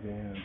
in.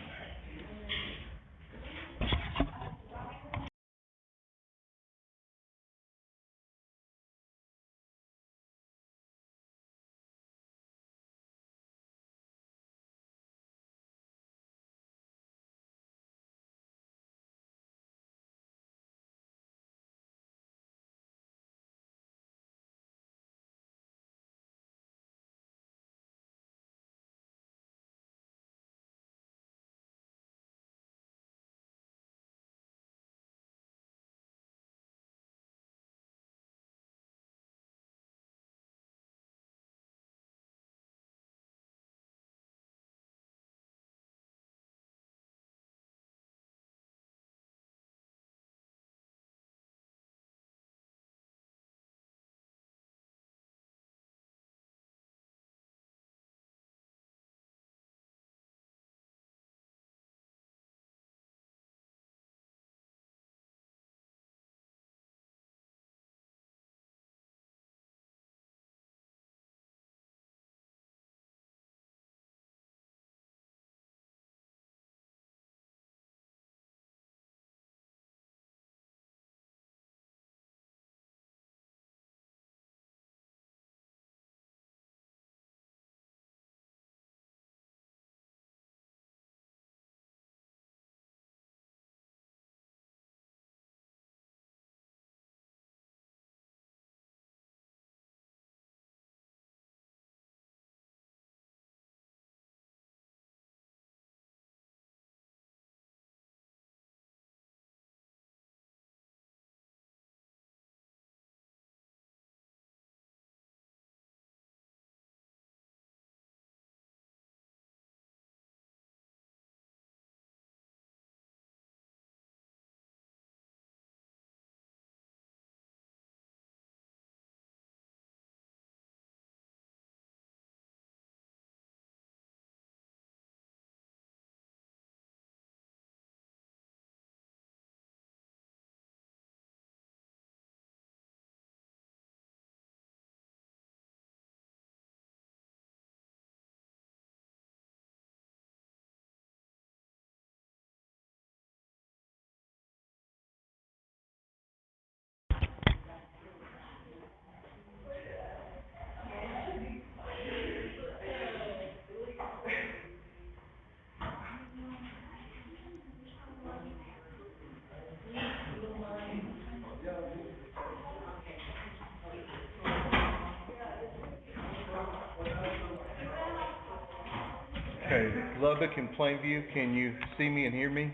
Okay, Lubbock and Plainview, can you see me and hear me?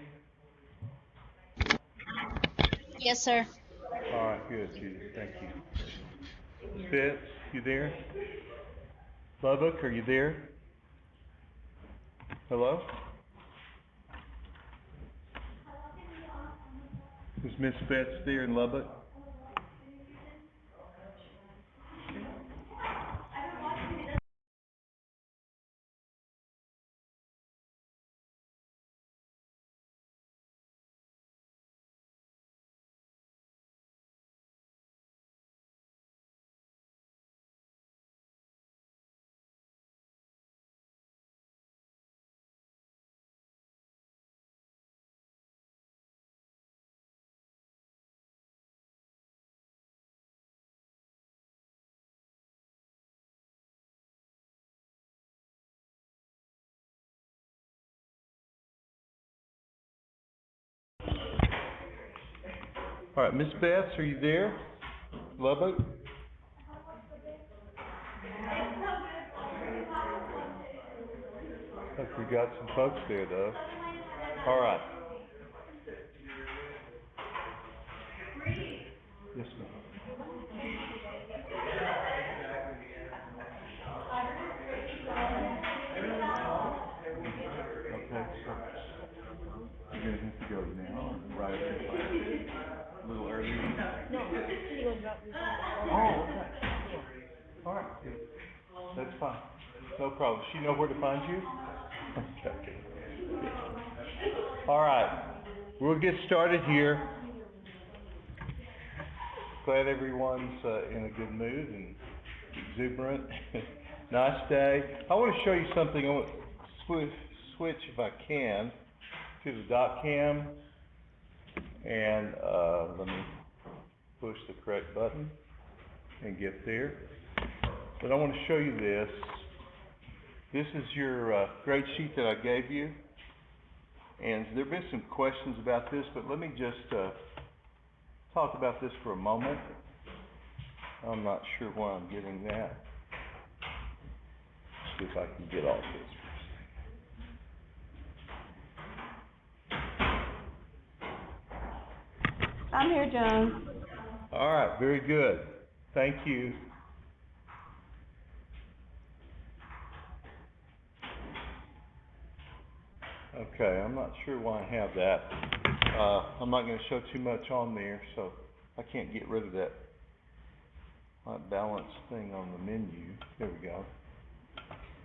Yes, sir. All right, good, thank you. Fitz, you there? Lubbock, are you there? Hello? Is Miss Fitz there in Lubbock? All right, Miss Betts, are you there? Lubbock? Looks like we got some folks there though. All right. Yes, ma'am. Okay, so you're gonna have to go now or right after class? A little earlier? Oh, okay. All right, good. That's fine. No problem. She know where to find you? Okay. All right. We'll get started here. Glad everyone's in a good mood and exuberant. Nice day. I want to show you something. I want to switch, if I can, to the dot cam, and, let me push the correct button and get there. But I want to show you this. This is your, grade sheet that I gave you. And there have been some questions about this, but let me just, talk about this for a moment. I'm not sure why I'm getting that. See if I can get off this for a second. I'm here, John. All right, very good. Thank you. Okay, I'm not sure why I have that. I'm not going to show too much on there, so I can't get rid of that balance thing on the menu. There we go.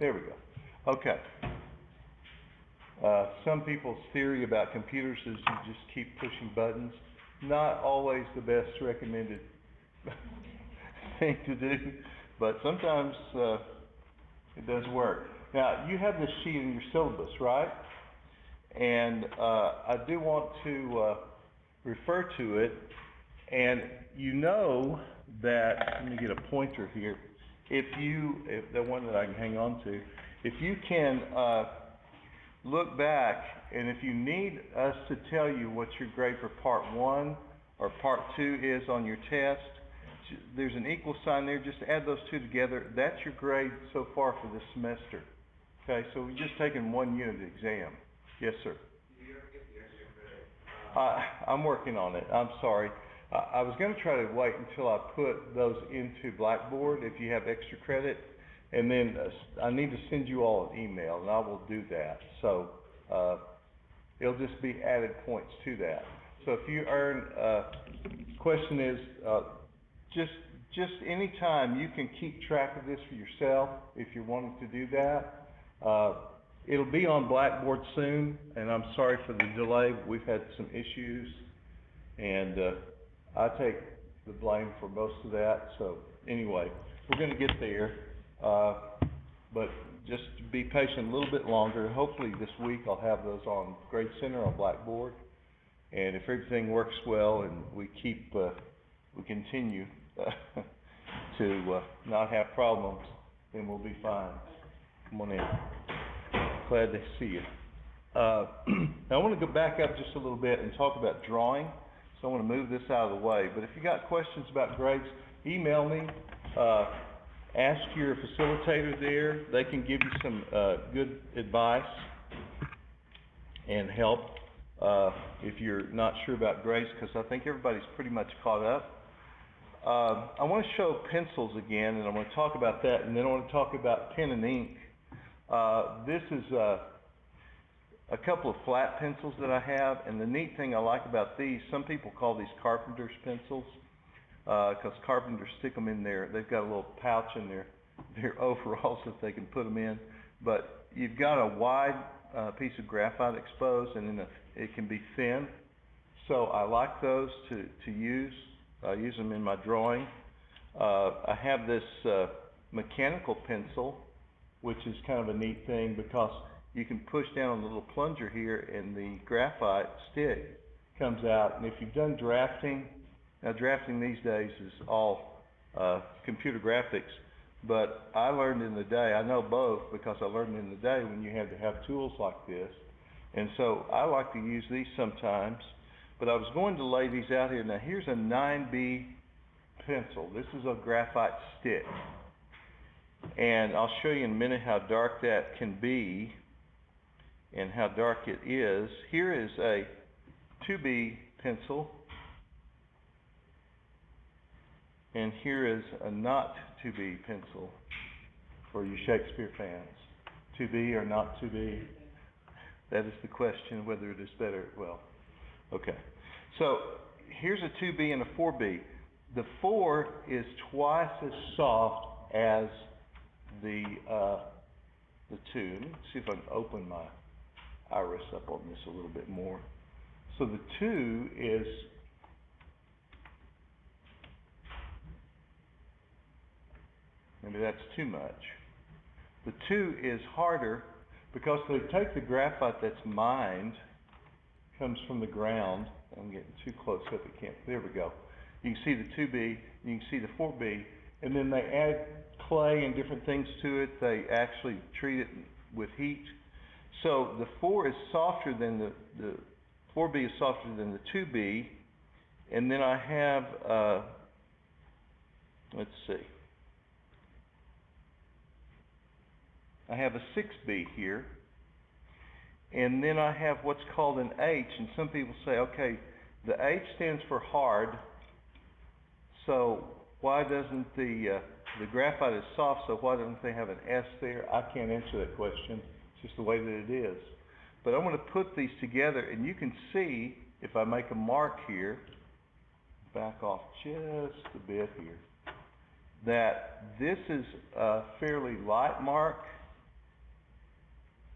There we go. Okay. Some people's theory about computers is you just keep pushing buttons. Not always the best recommended thing to do, but sometimes it does work. Now, you have this sheet in your syllabus, right? And I do want to refer to it, and you know that, let me get a pointer here, if the one that I can hang on to, if you can look back, and if you need us to tell you what your grade for part 1 or part 2 is on your test, there's an equal sign there, just add those two together, that's your grade so far for this semester. Okay, so we've just taken one unit exam. Yes, sir. Do you ever get the extra credit? I'm working on it. I'm sorry. I was going to try to wait until I put those into Blackboard if you have extra credit, and then I need to send you all an email, and I will do that. So it'll just be added points to that. So if you earn, question is, just any time you can keep track of this for yourself if you're wanting to do that. It'll be on Blackboard soon, and I'm sorry for the delay. We've had some issues, and I take the blame for most of that. So anyway, we're going to get there, but just be patient a little bit longer. Hopefully this week I'll have those on Grade Center on Blackboard, and if everything works well and we continue to not have problems, then we'll be fine. Come on in. Glad to see you. Now I want to go back up just a little bit and talk about drawing. So I want to move this out of the way. But if you got questions about grades, email me. Ask your facilitator there. They can give you some good advice and help if you're not sure about grades, because I think everybody's pretty much caught up. I want to show pencils again, and I want to talk about that, and then I want to talk about pen and ink. This is a couple of flat pencils that I have, and the neat thing I like about these, some people call these carpenter's pencils, because carpenters stick them in there. They've got a little pouch in their overalls that they can put them in, but you've got a wide piece of graphite exposed, and then it can be thin, so I like those to use. I use them in my drawing. I have this mechanical pencil, which is kind of a neat thing because you can push down on the little plunger here and the graphite stick comes out. And if you've done drafting, now drafting these days is all computer graphics, but I learned in the day, I know both because I learned in the day when you had to have tools like this. And so I like to use these sometimes, but I was going to lay these out here. Now here's a 9B pencil. This is a graphite stick. And I'll show you in a minute how dark that can be and how dark it is. Here is a 2B pencil, and here is a not 2B pencil for you Shakespeare fans. 2B or not 2B? That is the question, whether it is better. Well, okay. So here's a 2B and a 4B. The 4 is twice as soft as the 2. Let me see if I can open my iris up on this a little bit more. So the 2 is maybe that's too much. The 2 is harder, because they take the graphite that's mined, comes from the ground. I'm getting too close up, it can't, there we go. You can see the 2B, you can see the 4B, and then they add clay and different things to it. They actually treat it with heat. So the 4 is softer than the 4B is softer than the 2B, and then I have, let's see, I have a 6B here, and then I have what's called an H, and some people say, okay, the H stands for hard, so why doesn't the graphite is soft, so why don't they have an S there? I can't answer that question, it's just the way that it is. But I'm going to put these together, and you can see, if I make a mark here, back off just a bit here, that this is a fairly light mark.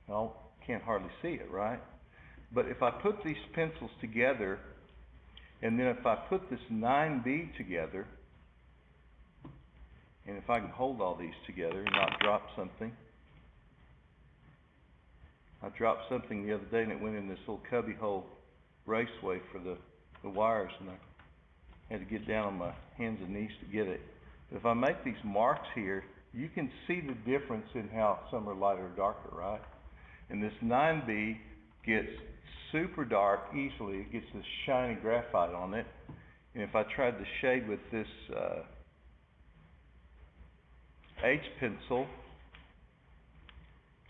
Well, can't hardly see it, right? But if I put these pencils together, and then if I put this 9B together, and if I can hold all these together and not drop something. I dropped something the other day and it went in this little cubby hole raceway for the wires, and I had to get down on my hands and knees to get it. But if I make these marks here, you can see the difference in how some are lighter or darker, right? And this 9B gets super dark easily. It gets this shiny graphite on it. And if I tried to shade with this H pencil,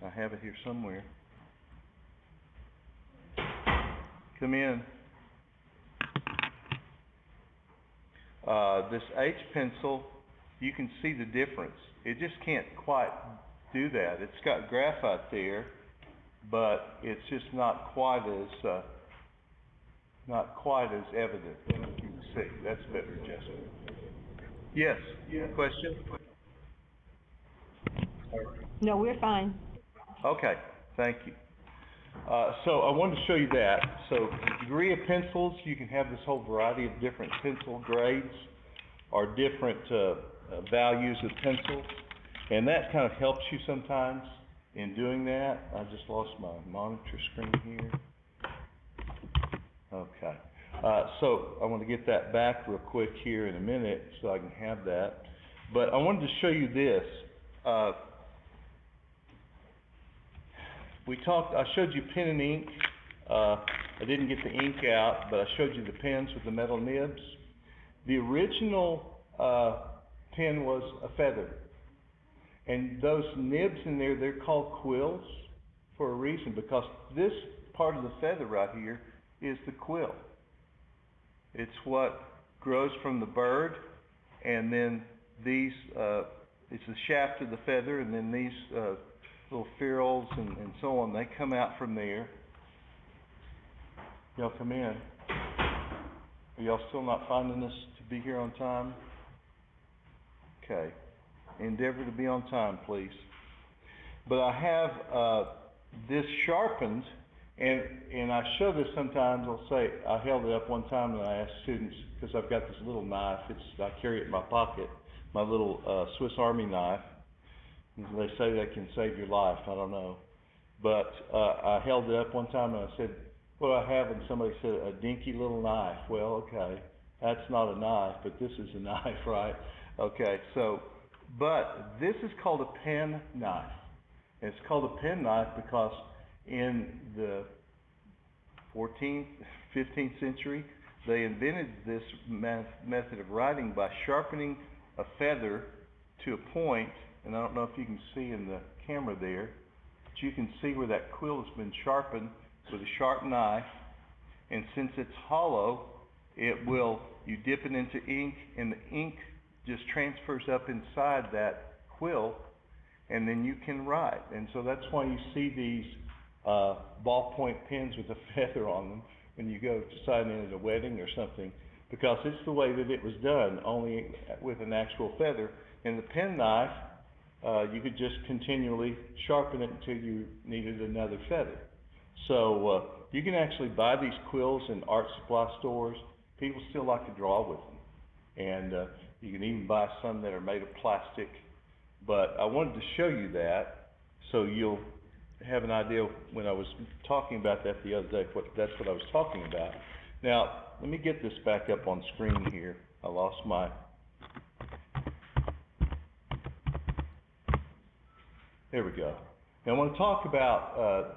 I have it here somewhere. Come in. This H pencil, you can see the difference. It just can't quite do that. It's got graphite there, but it's just not quite as evident as you can see. That's better, Jessica. Yes. Question? No, we're fine. Okay. Thank you. So I wanted to show you that. So degree of pencils, you can have this whole variety of different pencil grades or different values of pencils, and that kind of helps you sometimes in doing that. I just lost my monitor screen here. Okay. So I want to get that back real quick here in a minute so I can have that. But I wanted to show you this. I showed you pen and ink. I didn't get the ink out, but I showed you the pens with the metal nibs. The original pen was a feather. And those nibs in there, they're called quills for a reason, because this part of the feather right here is the quill. It's what grows from the bird, and then these, it's the shaft of the feather, and then these little ferrules and so on, they come out from there. Y'all come in. Are y'all still not finding this to be here on time? Okay. Endeavor to be on time, please. But I have this sharpened, and I show this sometimes. I'll say, I held it up one time and I asked students, because I've got this little knife, I carry it in my pocket, my little Swiss Army knife. They say that can save your life, I don't know. But I held it up one time and I said, what do I have? And somebody said, a dinky little knife. Well, okay, that's not a knife, but this is a knife, right? Okay, so, but this is called a pen knife. And it's called a pen knife because in the 14th, 15th century, they invented this method of writing by sharpening a feather to a point, and I don't know if you can see in the camera there, but you can see where that quill has been sharpened with a sharp knife, and since it's hollow, it will, you dip it into ink, and the ink just transfers up inside that quill, and then you can write. And so that's why you see these ballpoint pens with a feather on them when you go to sign in at a wedding or something, because it's the way that it was done, only with an actual feather. And the pen knife, you could just continually sharpen it until you needed another feather. So you can actually buy these quills in art supply stores. People still like to draw with them. And you can even buy some that are made of plastic. But I wanted to show you that so you'll have an idea when I was talking about that the other day, that's what I was talking about. Now, let me get this back up on screen here. I lost my... There we go. Now, I want to talk about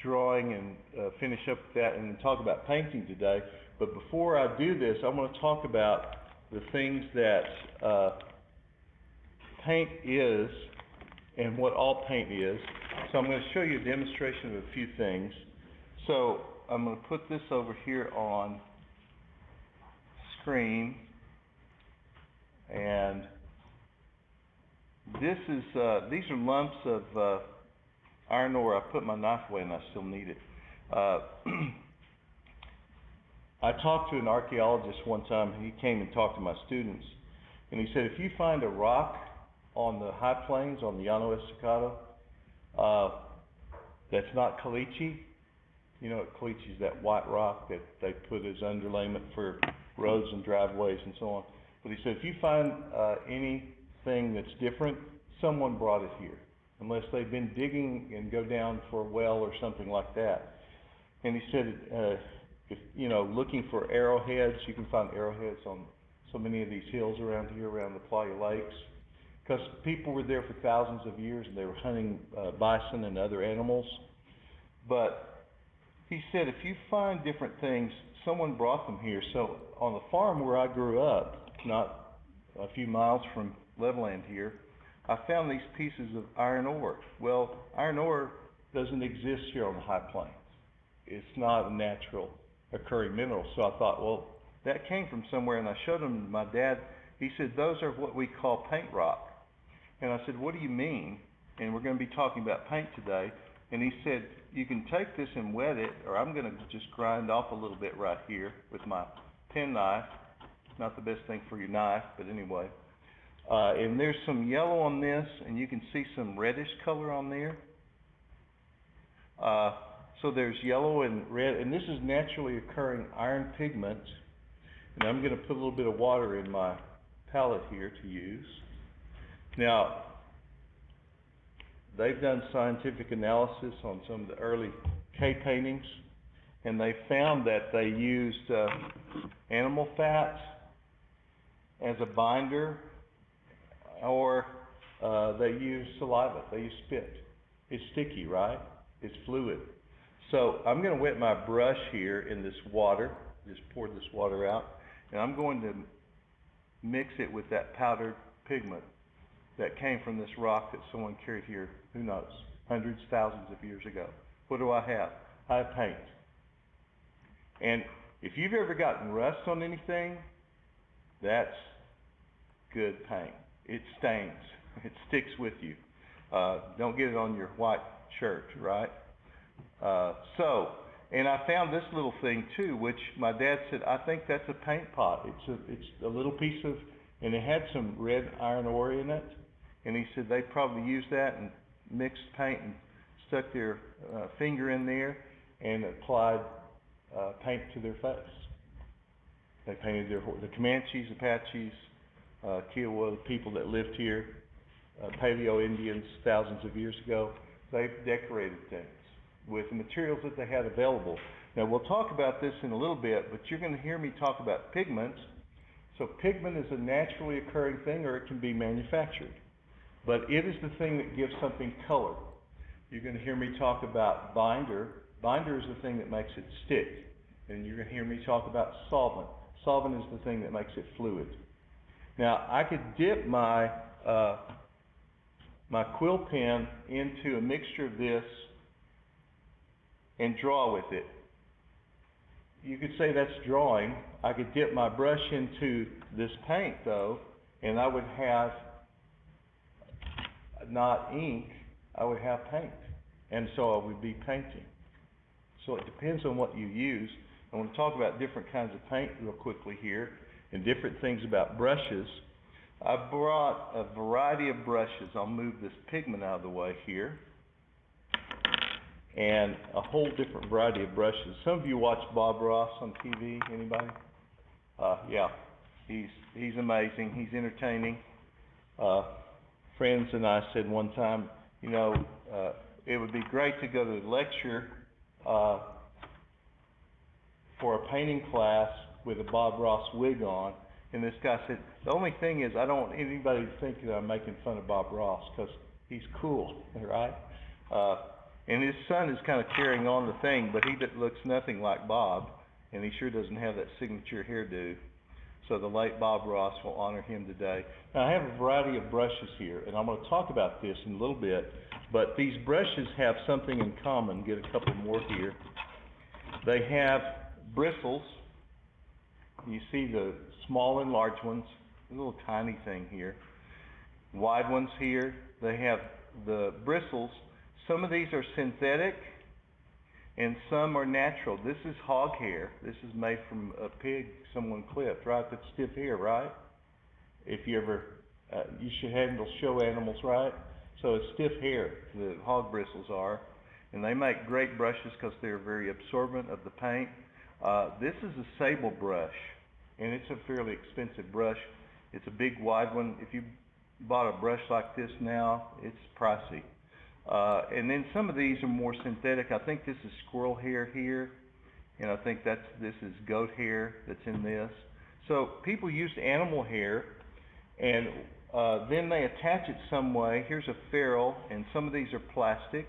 drawing and finish up with that and talk about painting today. But before I do this, I want to talk about the things that paint is and what all paint is. So I'm going to show you a demonstration of a few things. So I'm going to put this over here on screen, and this is these are lumps of iron ore. I put my knife away and I still need it. I talked to an archaeologist one time, and he came and talked to my students, and he said, if you find a rock on the high plains, on the Llano Estacado, that's not caliche. You know what caliche is, that white rock that they put as underlayment for roads and driveways and so on. But he said, if you find anything that's different, someone brought it here, unless they've been digging and go down for a well or something like that. And he said, if, you know, looking for arrowheads, you can find arrowheads on so many of these hills around here, around the Playa Lakes, because people were there for thousands of years and they were hunting bison and other animals. But he said, if you find different things, someone brought them here. So on the farm where I grew up, not a few miles from Levelland here, I found these pieces of iron ore. Well, iron ore doesn't exist here on the high plains. It's not a natural occurring mineral. So I thought, well, that came from somewhere, and I showed them to my dad. He said, those are what we call paint rock. And I said, what do you mean? And we're going to be talking about paint today. And he said, you can take this and wet it, or I'm going to just grind off a little bit right here with my penknife. Not the best thing for your knife, but anyway. And there's some yellow on this, and you can see some reddish color on there. So there's yellow and red, and this is naturally occurring iron pigment. And I'm going to put a little bit of water in my palette here to use. Now, they've done scientific analysis on some of the early cave paintings, and they found that they used animal fat as a binder, or they used saliva, they used spit. It's sticky, right? It's fluid. So I'm going to wet my brush here in this water, just pour this water out, and I'm going to mix it with that powdered pigment that came from this rock that someone carried here, who knows, hundreds, thousands of years ago. What do I have? I have paint. And if you've ever gotten rust on anything, that's good paint. It stains. It sticks with you. Don't get it on your white shirt, right? And I found this little thing too, which my dad said, I think that's a paint pot. It's a little piece of, and it had some red iron ore in it. And he said they probably used that and mixed paint and stuck their finger in there and applied paint to their face. They painted the Comanches, Apaches, Kiowa, people that lived here, Paleo Indians thousands of years ago. They decorated things with the materials that they had available. Now we'll talk about this in a little bit, but you're going to hear me talk about pigments. So pigment is a naturally occurring thing, or it can be manufactured. But it is the thing that gives something color. You're going to hear me talk about binder. Binder is the thing that makes it stick. And you're going to hear me talk about solvent. Solvent is the thing that makes it fluid. Now, I could dip my my quill pen into a mixture of this and draw with it. You could say that's drawing. I could dip my brush into this paint, though, and I would have not ink, I would have paint. And so I would be painting. So it depends on what you use. I want to talk about different kinds of paint real quickly here, and different things about brushes. I brought a variety of brushes. I'll move this pigment out of the way here. And a whole different variety of brushes. Some of you watch Bob Ross on TV, anybody? Yeah, he's amazing, he's entertaining. Friends and I said one time, you know, it would be great to go to the lecture, for a painting class with a Bob Ross wig on. And this guy said, the only thing is I don't want anybody to think that I'm making fun of Bob Ross, because he's cool, right? And his son is kind of carrying on the thing, but he looks nothing like Bob, and he sure doesn't have that signature hairdo. So the late Bob Ross will honor him today. Now I have a variety of brushes here, and I'm going to talk about this in a little bit, but these brushes have something in common. Get a couple more here. They have bristles. You see the small and large ones, a little tiny thing here. Wide ones here. They have the bristles. Some of these are synthetic and some are natural. This is hog hair. This is made from a pig someone clipped, right? That's stiff hair, right? If you ever, you should handle show animals, right? So it's stiff hair, the hog bristles are. And they make great brushes because they're very absorbent of the paint. This is a sable brush, and it's a fairly expensive brush. It's a big wide one. If you bought a brush like this now, it's pricey. And then some of these are more synthetic. I think this is squirrel hair here, and I think this is goat hair that's in this. So people use animal hair, and then they attach it some way. Here's a ferrule, and some of these are plastic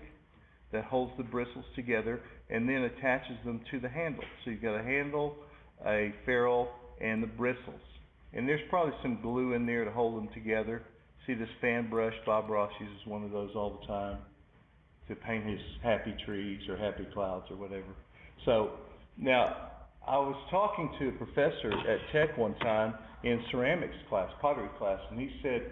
that holds the bristles together and then attaches them to the handle. So you've got a handle, a ferrule, and the bristles. And there's probably some glue in there to hold them together. See this fan brush? Bob Ross uses one of those all the time to paint his happy trees or happy clouds or whatever. So now I was talking to a professor at Tech one time in ceramics class, pottery class, and he said,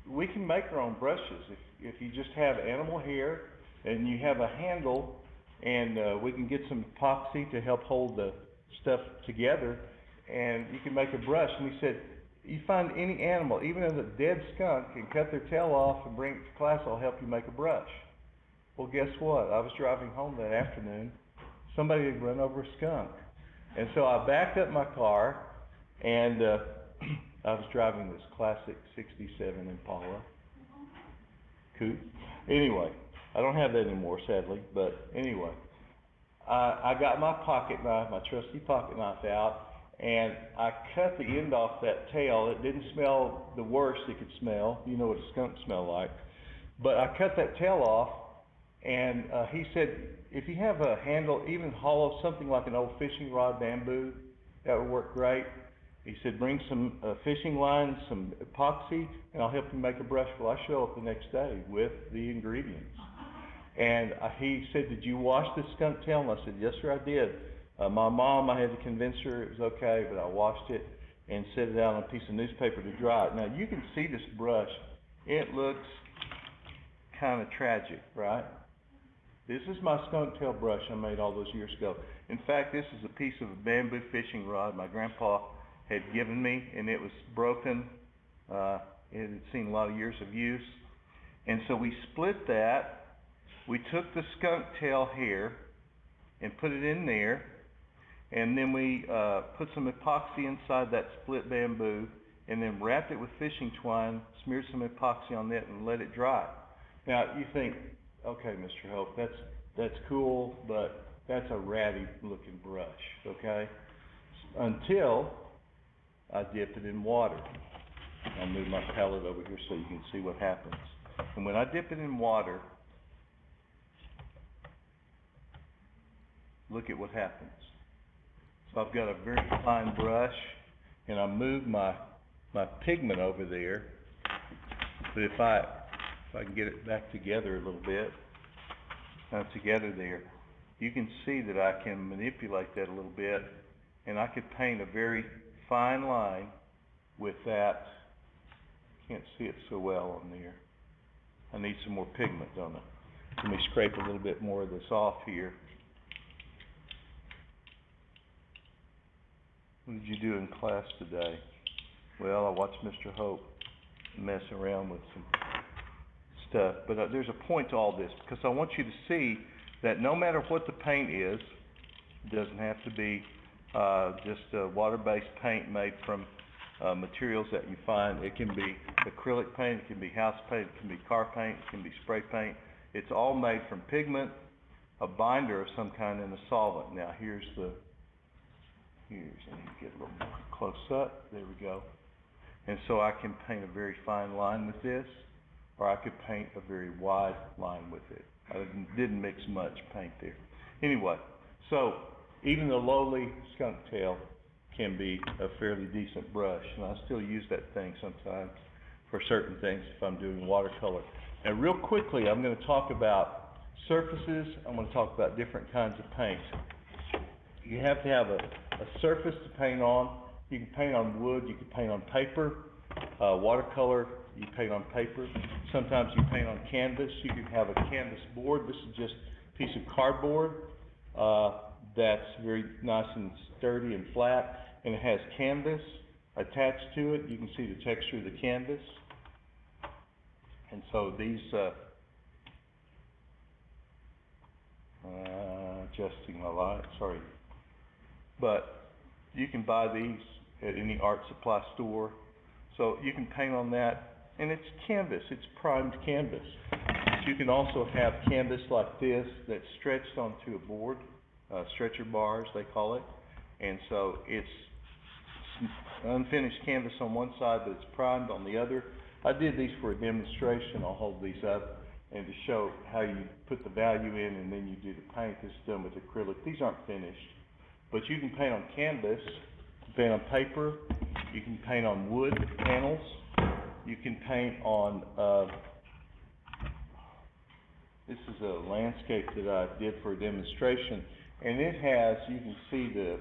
we can make our own brushes if you just have animal hair and you have a handle, and we can get some epoxy to help hold the stuff together, and you can make a brush. And he said, you find any animal, even a dead skunk, and cut their tail off and bring it to class, I'll help you make a brush. Well, guess what? I was driving home that afternoon. Somebody had run over a skunk. And so I backed up my car, and I was driving this classic 67 Impala coupe. Anyway, I don't have that anymore, sadly, but anyway. I got my pocket knife, my trusty pocket knife out, and I cut the end off that tail. It didn't smell the worst it could smell. You know what a skunk smells like. But I cut that tail off, and he said, if you have a handle, even hollow, something like an old fishing rod bamboo, that would work great. He said, bring some fishing lines, some epoxy, and I'll help you make a brush. Well, I show up the next day with the ingredients. And he said, did you wash the skunk tail? And I said, yes, sir, I did. My mom, I had to convince her it was okay, but I washed it and set it out on a piece of newspaper to dry it. Now, you can see this brush. It looks kind of tragic, right? This is my skunk tail brush I made all those years ago. In fact, this is a piece of a bamboo fishing rod my grandpa had given me, and it was broken. It had seen a lot of years of use. And so we split that. We took the skunk tail hair and put it in there, and then we put some epoxy inside that split bamboo, and then wrapped it with fishing twine, smeared some epoxy on that, and let it dry. Now you think, okay, Mr. Hope, that's cool, but that's a ratty looking brush, okay? Until I dip it in water. I'll move my palette over here so you can see what happens. And when I dip it in water, look at what happens. So I've got a very fine brush, and I move my pigment over there. But if I can get it back together a little bit, together there, you can see that I can manipulate that a little bit, and I could paint a very fine line with that. Can't see it so well on there. I need some more pigment, don't I? Let me scrape a little bit more of this off here. What did you do in class today? Well, I watched Mr. Hope mess around with some stuff, but there's a point to all this, because I want you to see that no matter what the paint is, it doesn't have to be just a water-based paint made from materials that you find. It can be acrylic paint, it can be house paint, it can be car paint, it can be spray paint, It's all made from pigment, a binder of some kind, and a solvent. Now I need to get a little more close up. There we go. And so I can paint a very fine line with this, or I could paint a very wide line with it. I didn't mix much paint there. Anyway, so even the lowly skunk tail can be a fairly decent brush, and I still use that thing sometimes for certain things if I'm doing watercolor. And real quickly, I'm going to talk about surfaces. I'm going to talk about different kinds of paint. You have to have a surface to paint on. You can paint on wood, you can paint on paper. Watercolor, you paint on paper. Sometimes you paint on canvas. You can have a canvas board. This is just a piece of cardboard that's very nice and sturdy and flat, and it has canvas attached to it. You can see the texture of the canvas. And so these, adjusting my light, sorry. But you can buy these at any art supply store. So you can paint on that, and it's canvas, it's primed canvas. You can also have canvas like this that's stretched onto a board, stretcher bars they call it. And so it's unfinished canvas on one side, but it's primed on the other. I did these for a demonstration. I'll hold these up and to show how you put the value in and then you do the paint. This is done with acrylic. These aren't finished, but you can paint on canvas, you can paint on paper, you can paint on wood panels, you can paint on, this is a landscape that I did for a demonstration, and it has, you can see the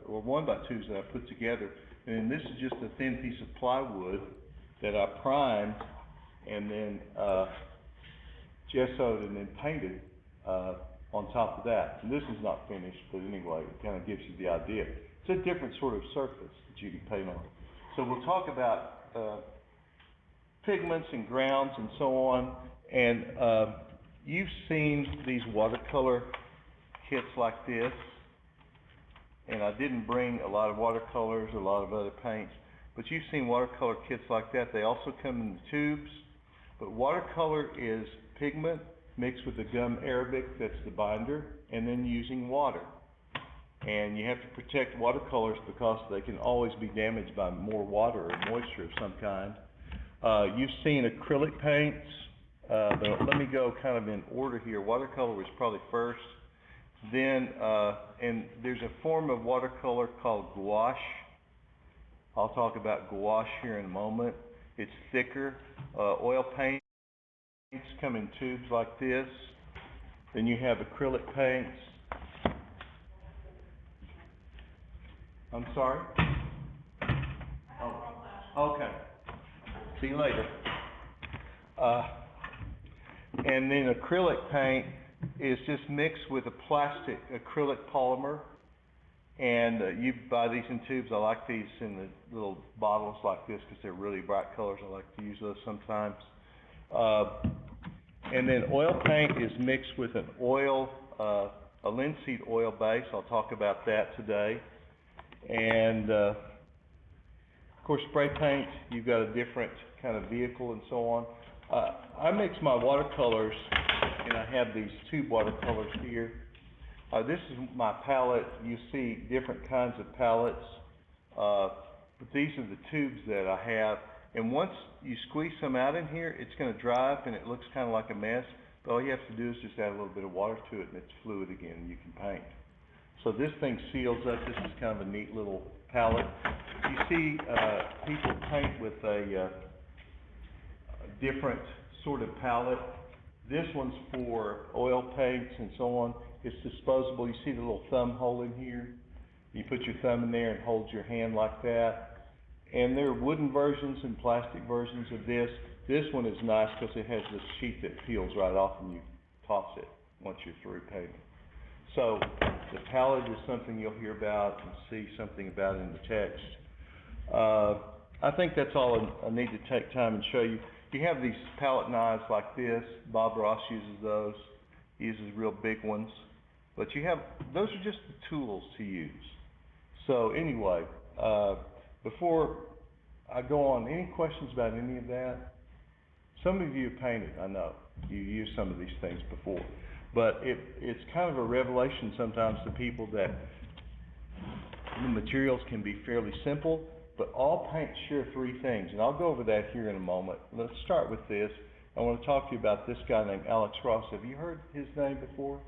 1x2s that I put together, and this is just a thin piece of plywood that I primed and then gessoed and then painted on top of that. And this is not finished, but anyway, it kind of gives you the idea. It's a different sort of surface that you can paint on. So we'll talk about pigments and grounds and so on. And you've seen these watercolor kits like this. And I didn't bring a lot of watercolors, a lot of other paints, but you've seen watercolor kits like that. They also come in tubes, but watercolor is pigment mixed with the gum arabic, that's the binder, and then using water. And you have to protect watercolors because they can always be damaged by more water or moisture of some kind. You've seen acrylic paints, but let me go kind of in order here. Watercolor was probably first. Then, and there's a form of watercolor called gouache. I'll talk about gouache here in a moment. It's thicker. Oil paints come in tubes like this. Then you have acrylic paints. I'm sorry? Oh, okay. See you later. And then acrylic paint is just mixed with a plastic acrylic polymer, and you buy these in tubes. I like these in the little bottles like this because they're really bright colors. I like to use those sometimes. And then oil paint is mixed with an oil, a linseed oil base. I'll talk about that today. And of course, spray paint, you've got a different kind of vehicle and so on. I mix my watercolors, and I have these tube watercolors here. This is my palette. You see different kinds of palettes, but these are the tubes that I have. And once you squeeze some out in here, it's going to dry up and it looks kind of like a mess. But all you have to do is just add a little bit of water to it, and it's fluid again, and you can paint. So this thing seals up. This is kind of a neat little palette. You see people paint with a different sort of palette. This one's for oil paints and so on. It's disposable. You see the little thumb hole in here? You put your thumb in there and hold your hand like that. And there are wooden versions and plastic versions of this. This one is nice because it has this sheet that peels right off and you toss it once you're through painting. So the palette is something you'll hear about and see something about in the text. I think that's all I need to take time and show you. You have these palette knives like this. Bob Ross uses those. He uses real big ones. But you have, those are just the tools to use. So anyway, before I go on, any questions about any of that? Some of you have painted, I know. You used some of these things before. But it's kind of a revelation sometimes to people that the materials can be fairly simple, but all paints share three things, and I'll go over that here in a moment. Let's start with this. I want to talk to you about this guy named Alex Ross. Have you heard his name before?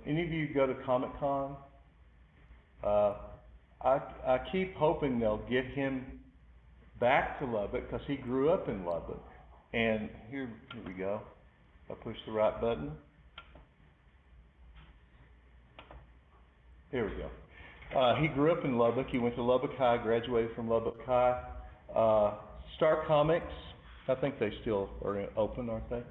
Any of you go to Comic-Con? I keep hoping they'll get him back to Lubbock, because he grew up in Lubbock. And here we go. I push the right button. There we go. He grew up in Lubbock. He went to Lubbock High, graduated from Lubbock High. Star Comics, I think they still are open, aren't they?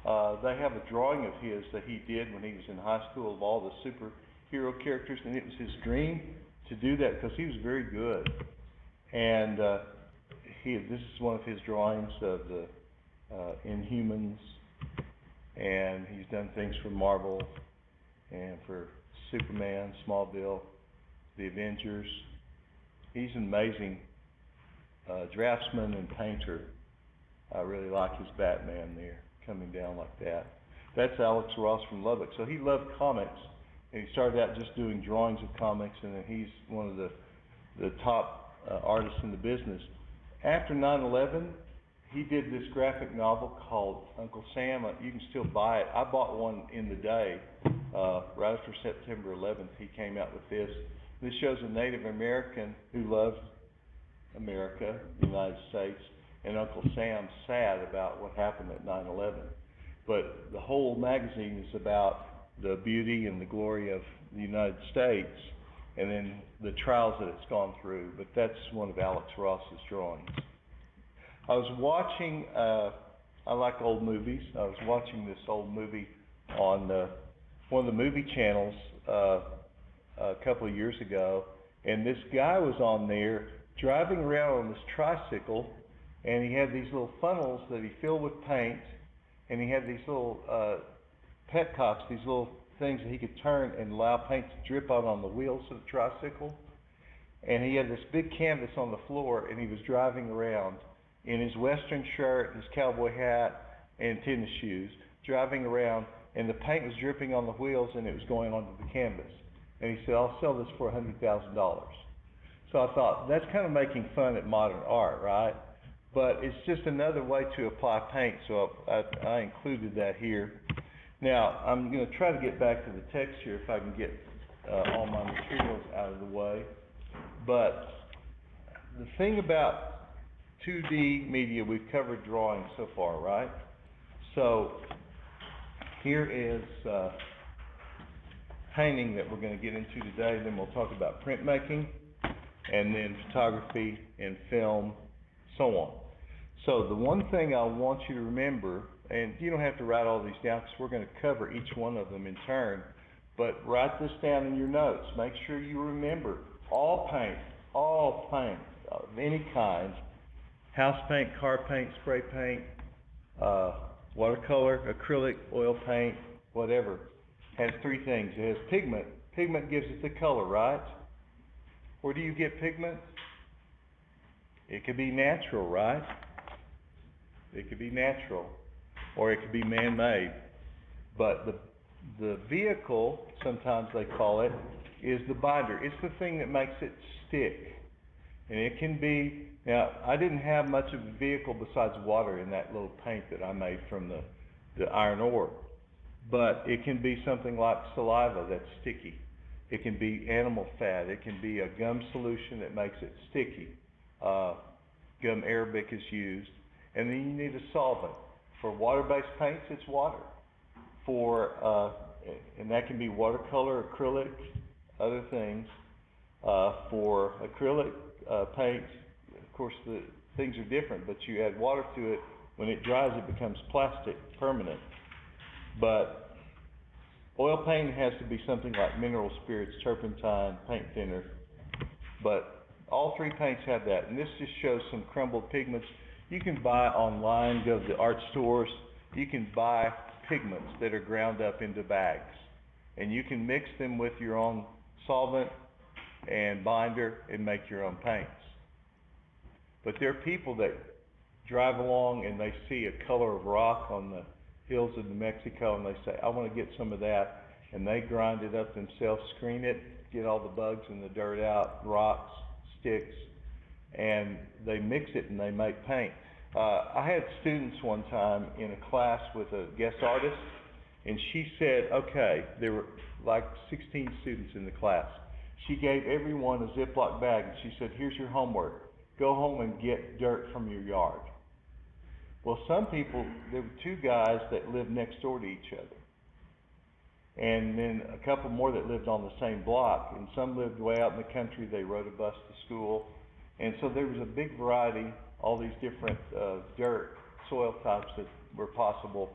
They have a drawing of his that he did when he was in high school of all the superhero characters, and it was his dream to do that because he was very good. And this is one of his drawings of the Inhumans, and he's done things for Marvel and for Superman, Smallville, the Avengers. He's an amazing draftsman and painter. I really like his Batman there, coming down like that. That's Alex Ross from Lubbock. So he loved comics, and he started out just doing drawings of comics, and then he's one of the top artists in the business. After 9/11, he did this graphic novel called Uncle Sam. You can still buy it. I bought one in the day. Right after September 11th, he came out with this. This shows a Native American who loves America, the United States, and Uncle Sam's sad about what happened at 9/11. But the whole magazine is about the beauty and the glory of the United States, and then the trials that it's gone through. But that's one of Alex Ross's drawings. I was watching, I like old movies. I was watching this old movie on one of the movie channels a couple of years ago, and this guy was on there driving around on this tricycle, and he had these little funnels that he filled with paint, and he had these little petcocks, these little things that he could turn and allow paint to drip out on the wheels of the tricycle. And he had this big canvas on the floor, and he was driving around in his western shirt, his cowboy hat, and tennis shoes, driving around, and the paint was dripping on the wheels, and it was going onto the canvas. And he said, "I'll sell this for $100,000. So I thought, that's kind of making fun at modern art, right? But it's just another way to apply paint, so I included that here. Now, I'm going to try to get back to the text here if I can get all my materials out of the way. But the thing about 2D media, we've covered drawing so far, right? So here is painting that we're going to get into today. Then we'll talk about printmaking, and then photography and film, so on. So the one thing I want you to remember, and you don't have to write all these down because we're going to cover each one of them in turn, but write this down in your notes. Make sure you remember all paint of any kind, house paint, car paint, spray paint, watercolor, acrylic, oil paint, whatever, has three things. It has pigment. Pigment gives it the color, right? Where do you get pigment? It could be natural, right? It could be natural, or it could be man-made. But the vehicle, sometimes they call it, is the binder. It's the thing that makes it stick. And it can be, now I didn't have much of a vehicle besides water in that little paint that I made from the iron ore. But it can be something like saliva that's sticky. It can be animal fat. It can be a gum solution that makes it sticky. Gum arabic is used. And then you need a solvent. For water-based paints, it's water. And that can be watercolor, acrylic, other things. For acrylic paints, of course, the things are different, but you add water to it. When it dries, it becomes plastic, permanent. But oil paint has to be something like mineral spirits, turpentine, paint thinner. But all three paints have that. And this just shows some crumbled pigments. You can buy online, go to the art stores. You can buy pigments that are ground up into bags. And you can mix them with your own solvent and binder and make your own paints. But there are people that drive along and they see a color of rock on the hills of New Mexico, and they say, I want to get some of that, and they grind it up themselves, screen it, get all the bugs and the dirt out, rocks, sticks, and they mix it and they make paint. I had students one time in a class with a guest artist, and she said, okay, there were like 16 students in the class. She gave everyone a Ziploc bag, and she said, here's your homework. Go home and get dirt from your yard. Well, some people, there were two guys that lived next door to each other, and then a couple more that lived on the same block, and some lived way out in the country. They rode a bus to school, and so there was a big variety, all these different dirt, soil types that were possible,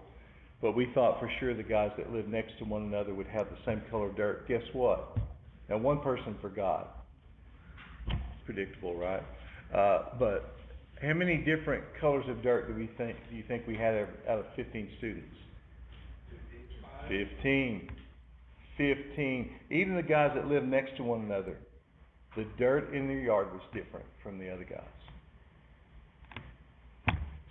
but we thought for sure the guys that lived next to one another would have the same color dirt. Guess what? Now, one person forgot. It's predictable, right? But how many different colors of dirt do you think we had out of 15 students? 15. Even the guys that lived next to one another, the dirt in their yard was different from the other guys.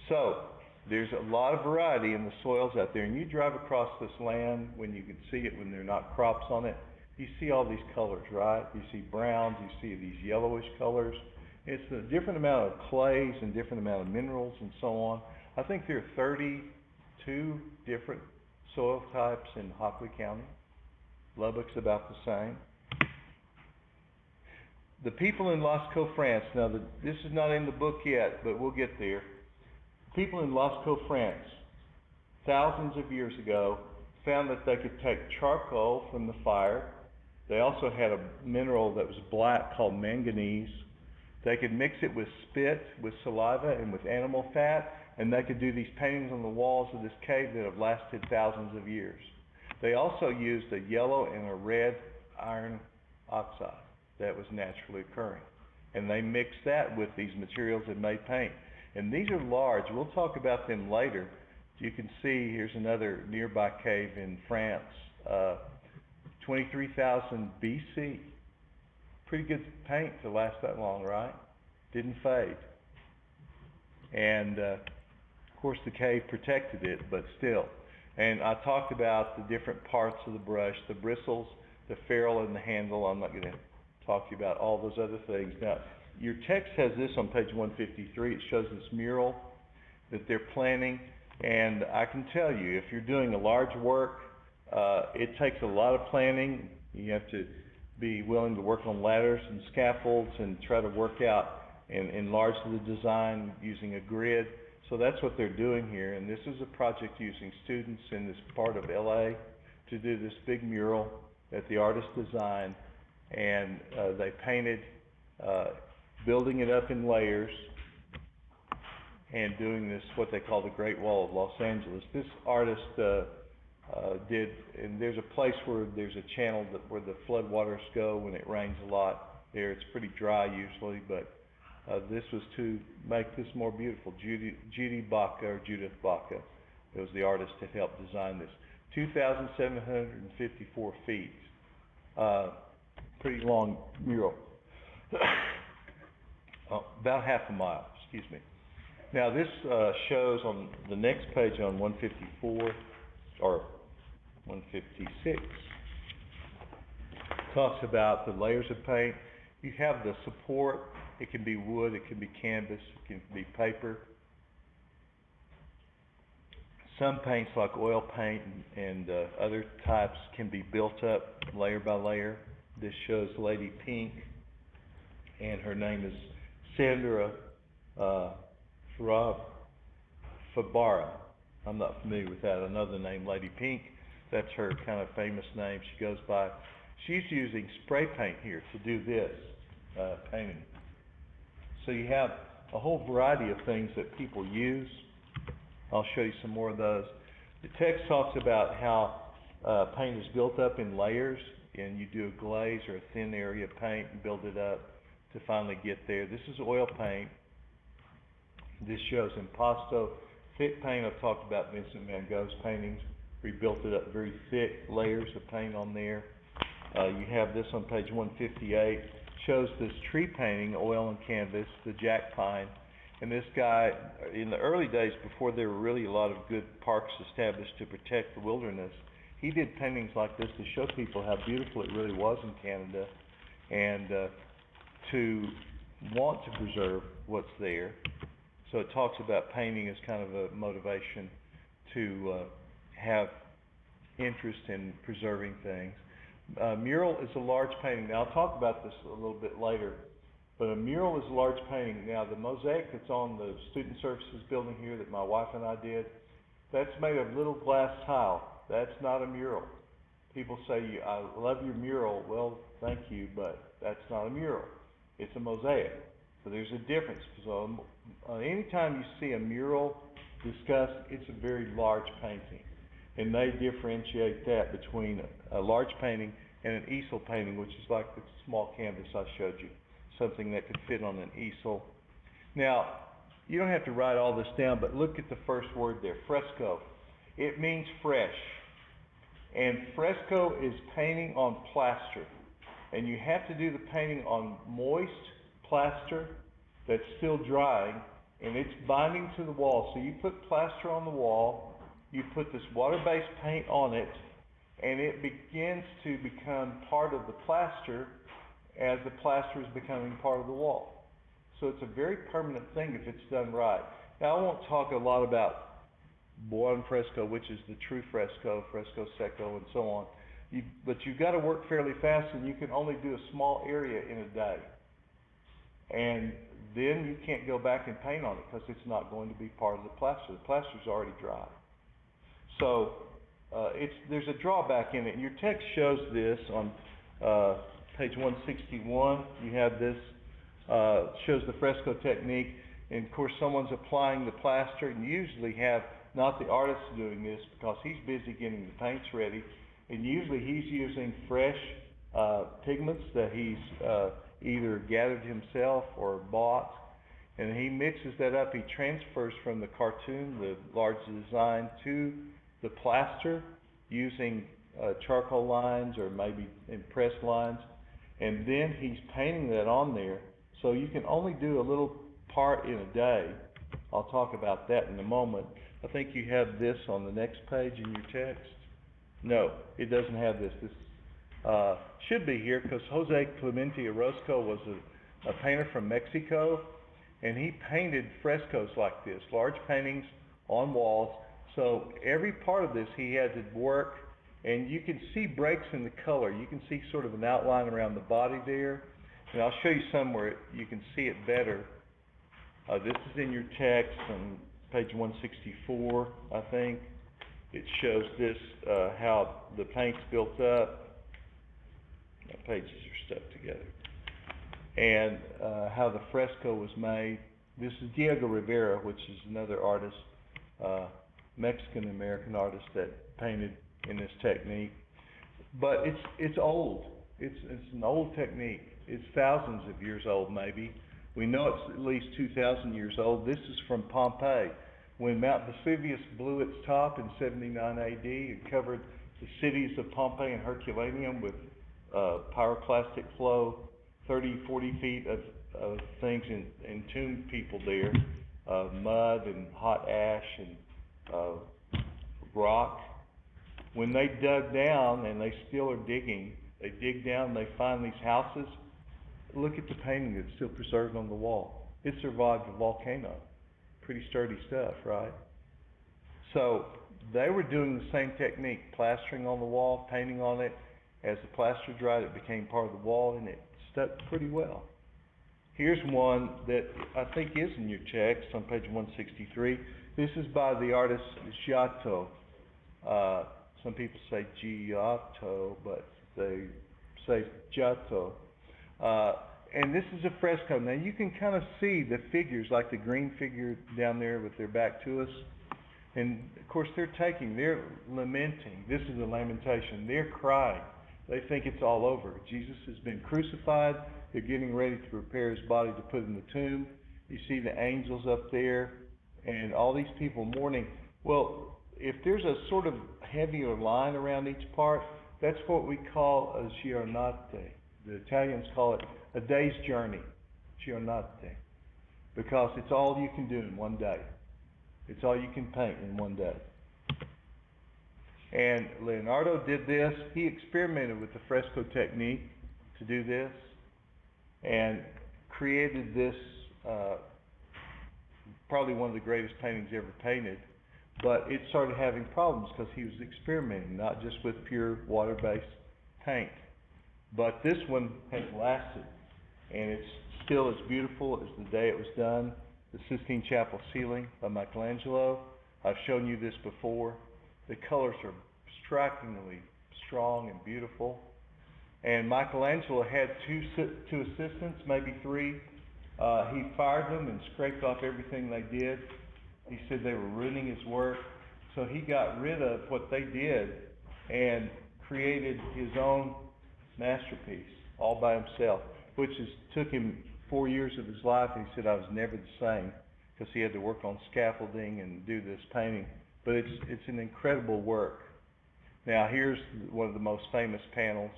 So, there's a lot of variety in the soils out there, and you drive across this land when you can see it, when there are not crops on it, you see all these colors, right? You see browns, you see these yellowish colors. It's a different amount of clays and different amount of minerals and so on. I think there are 32 different soil types in Hockley County. Lubbock's about the same. The people in Lascaux, France, now this is not in the book yet, but we'll get there. People in Lascaux, France, thousands of years ago, found that they could take charcoal from the fire. They also had a mineral that was black called manganese. They could mix it with spit, with saliva, and with animal fat, and they could do these paintings on the walls of this cave that have lasted thousands of years. They also used a yellow and a red iron oxide that was naturally occurring. And they mixed that with these materials that made paint. And these are large. We'll talk about them later. You can see here's another nearby cave in France, 23,000 BC. Pretty good paint to last that long, right? Didn't fade. And of course the cave protected it, but still. And I talked about the different parts of the brush, the bristles, the ferrule, and the handle. I'm not going to talk to you about all those other things. Now, your text has this on page 153. It shows this mural that they're planning. And I can tell you, if you're doing a large work, it takes a lot of planning. You have to be willing to work on ladders and scaffolds and try to work out and enlarge the design using a grid. So that's what they're doing here. And this is a project using students in this part of LA to do this big mural that the artist designed. And they painted, building it up in layers and doing this, what they call the Great Wall of Los Angeles. This artist did, and there's a place where there's a channel where the floodwaters go when it rains a lot there. It's pretty dry usually, but this was to make this more beautiful. Judy Baca, or Judith Baca, was the artist that helped design this. 2,754 feet. Pretty long mural. About half a mile, excuse me. Now this shows on the next page on 154, or 156, talks about the layers of paint. You have the support. It can be wood, it can be canvas, it can be paper. Some paints like oil paint and other types can be built up layer by layer. This shows Lady Pink, and her name is Sandra Fabara. I'm not familiar with that. Another name, Lady Pink, that's her kind of famous name she goes by. She's using spray paint here to do this painting. So you have a whole variety of things that people use. I'll show you some more of those. The text talks about how paint is built up in layers, and you do a glaze or a thin area of paint and build it up to finally get there. This is oil paint. This shows impasto, thick paint. I've talked about Vincent van Gogh's paintings. We built it up very thick layers of paint on there. You have this on page 158. Shows this tree painting, oil and canvas, the jack pine. And this guy, in the early days, before there were really a lot of good parks established to protect the wilderness, he did paintings like this to show people how beautiful it really was in Canada, and to want to preserve what's there. So it talks about painting as kind of a motivation to have interest in preserving things. Mural is a large painting. Now, I'll talk about this a little bit later, but a mural is a large painting. Now, the mosaic that's on the Student Services building here that my wife and I did, that's made of little glass tile. That's not a mural. People say, I love your mural. Well, thank you, but that's not a mural. It's a mosaic. So there's a difference. So anytime you see a mural discussed, it's a very large painting. And they differentiate that between a large painting and an easel painting, which is like the small canvas I showed you, something that could fit on an easel. Now, you don't have to write all this down, but look at the first word there, fresco. It means fresh. And fresco is painting on plaster. And you have to do the painting on moist plaster that's still drying, and it's binding to the wall. So you put plaster on the wall, you put this water-based paint on it, and it begins to become part of the plaster as the plaster is becoming part of the wall. So it's a very permanent thing if it's done right. Now, I won't talk a lot about buon fresco, which is the true fresco, fresco secco, and so on. But you've got to work fairly fast, and you can only do a small area in a day. And then you can't go back and paint on it because it's not going to be part of the plaster. The plaster's already dry. So there's a drawback in it. Your text shows this on page 161. You have this, shows the fresco technique. And of course, someone's applying the plaster, and you usually have not the artist doing this because he's busy getting the paints ready. And usually he's using fresh pigments that he's either gathered himself or bought, and he mixes that up. He transfers from the cartoon, the large design, to the plaster using charcoal lines or maybe impressed lines, and then he's painting that on there. So you can only do a little part in a day. I'll talk about that in a moment. I think you have this on the next page in your text. No, it doesn't have this. This should be here because Jose Clemente Orozco was a painter from Mexico, and he painted frescoes like this, large paintings on walls. So every part of this he had to work, and you can see breaks in the color. You can see sort of an outline around the body there, and I'll show you somewhere you can see it better. This is in your text on page 164, I think. It shows this, how the paint's built up. The pages are stuck together. And how the fresco was made. This is Diego Rivera, which is another artist, Mexican-American artist that painted in this technique. But it's old. It's an old technique. It's thousands of years old, maybe. We know it's at least 2,000 years old. This is from Pompeii. When Mount Vesuvius blew its top in 79 AD, it covered the cities of Pompeii and Herculaneum with pyroclastic flow, 30, 40 feet of things entombed people there, mud and hot ash and rock. When they dug down, and they still are digging, they dig down, they find these houses. Look at the painting that's still preserved on the wall. It survived a volcano. Pretty sturdy stuff, right? So they were doing the same technique, plastering on the wall, painting on it. As the plaster dried, it became part of the wall, and it stuck pretty well. Here's one that I think is in your text on page 163. This is by the artist Giotto. Some people say Giotto, but they say Giotto. And this is a fresco. Now you can kind of see the figures, like the green figure down there with their back to us. And of course they're lamenting. This is a lamentation. They're crying. They think it's all over. Jesus has been crucified. They're getting ready to prepare his body to put in the tomb. You see the angels up there and all these people mourning. Well, if there's a sort of heavier line around each part, that's what we call a giornate. The Italians call it a day's journey, giornate. because it's all you can do in one day. It's all you can paint in one day. And Leonardo did this. He experimented with the fresco technique to do this and created this, probably one of the greatest paintings ever painted. But it started having problems because he was experimenting, not just with pure water-based paint. But this one has lasted, and it's still as beautiful as the day it was done. The Sistine Chapel ceiling by Michelangelo. I've shown you this before. The colors are strikingly strong and beautiful. And Michelangelo had two assistants, maybe three. He fired them and scraped off everything they did. He said they were ruining his work. So he got rid of what they did and created his own masterpiece all by himself, which took him 4 years of his life. He said, I was never the same, because he had to work on scaffolding and do this painting. But it's an incredible work. Now here's one of the most famous panels,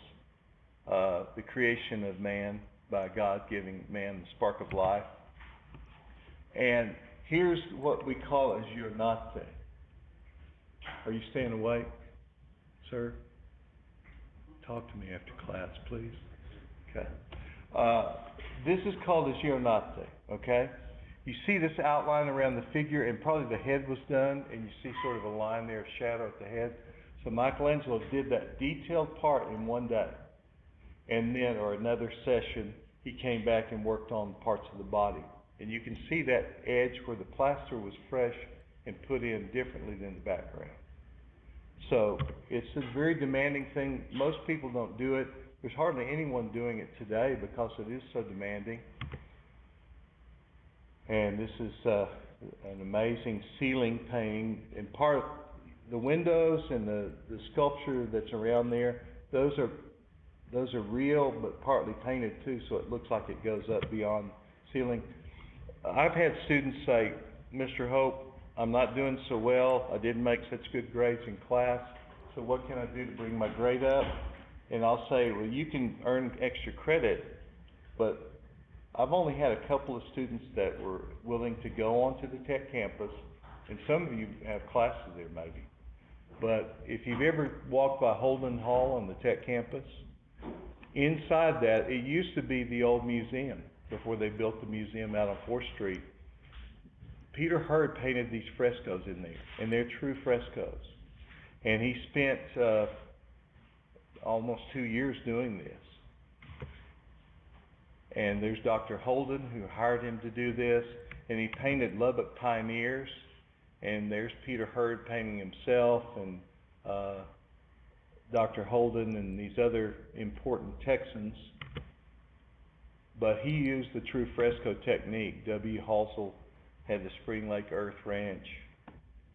the creation of man by God giving man the spark of life. And here's what we call a giornate. Are you staying awake, sir? Talk to me after class, please. Okay. This is called a giornate, okay? You see this outline around the figure, and probably the head was done, and you see sort of a line there of shadow at the head. So Michelangelo did that detailed part in one day. And then, or another session, he came back and worked on parts of the body. And you can see that edge where the plaster was fresh and put in differently than the background. So it's a very demanding thing. Most people don't do it. There's hardly anyone doing it today because it is so demanding. And this is an amazing ceiling painting. And part of the windows and the sculpture that's around there, those are real but partly painted too, so it looks like it goes up beyond ceiling. I've had students say, Mr. Hope, I'm not doing so well. I didn't make such good grades in class, so what can I do to bring my grade up? And I'll say, well, you can earn extra credit, but I've only had a couple of students that were willing to go onto the Tech campus, and some of you have classes there maybe. But if you've ever walked by Holden Hall on the Tech campus, inside that, it used to be the old museum before they built the museum out on 4th Street. Peter Hurd painted these frescoes in there, and they're true frescoes. And he spent almost 2 years doing this. And there's Dr. Holden, who hired him to do this, and he painted Lubbock pioneers. And there's Peter Hurd painting himself, and Dr. Holden and these other important Texans. But he used the true fresco technique. W. Halsell had the Spring Lake Earth Ranch.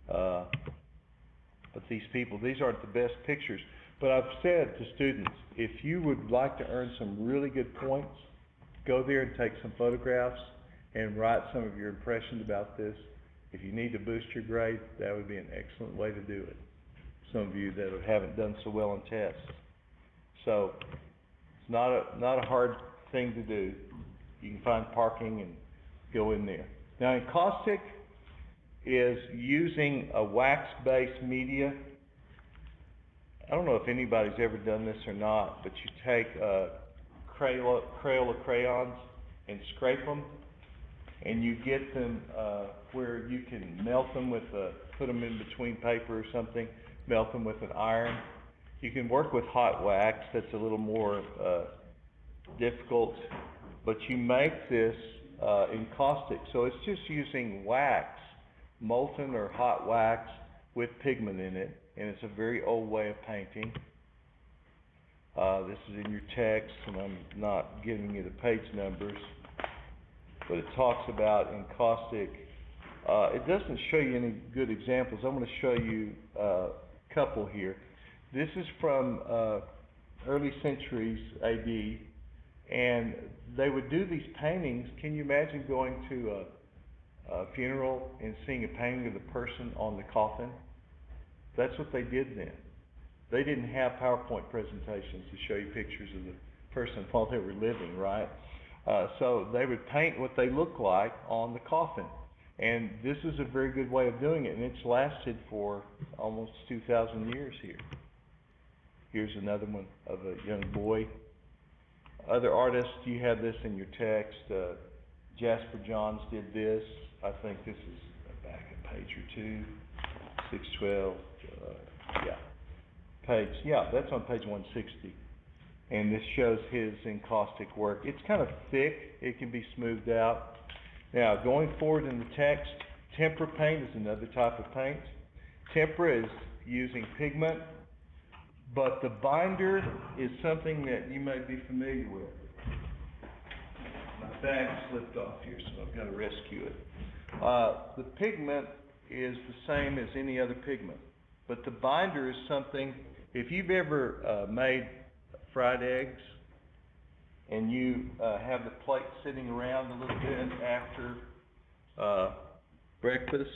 But these people, these aren't the best pictures. But I've said to students, if you would like to earn some really good points, go there and take some photographs and write some of your impressions about this. If you need to boost your grade, that would be an excellent way to do it. Some of you that haven't done so well on tests. So it's not a hard thing to do. You can find parking and go in there. Now, encaustic is using a wax-based media. I don't know if anybody's ever done this or not, but you take Crayola crayons and scrape them, and you get them where you can melt them with put them in between paper or something, melt them with an iron. You can work with hot wax. That's a little more difficult, but you make this encaustic. So it's just using wax, molten or hot wax with pigment in it, and it's a very old way of painting. This is in your text, and I'm not giving you the page numbers, but it talks about encaustic. It doesn't show you any good examples. I'm going to show you a couple here. This is from early centuries AD, and they would do these paintings. Can you imagine going to a funeral and seeing a painting of the person on the coffin? That's what they did then. They didn't have PowerPoint presentations to show you pictures of the person while they were living, right? So they would paint what they look like on the coffin. And this is a very good way of doing it, and it's lasted for almost 2,000 years here. Here's another one of a young boy. Other artists, you have this in your text. Jasper Johns did this. I think this is back a page or two. 612, that's on page 160. And this shows his encaustic work. It's kind of thick. It can be smoothed out. Now, going forward in the text, tempera paint is another type of paint. Tempera is using pigment, but the binder is something that you may be familiar with. My bag slipped off here, so I've got to rescue it. The pigment is the same as any other pigment, but the binder is something, if you've ever made fried eggs, and you have the plate sitting around a little bit after breakfast,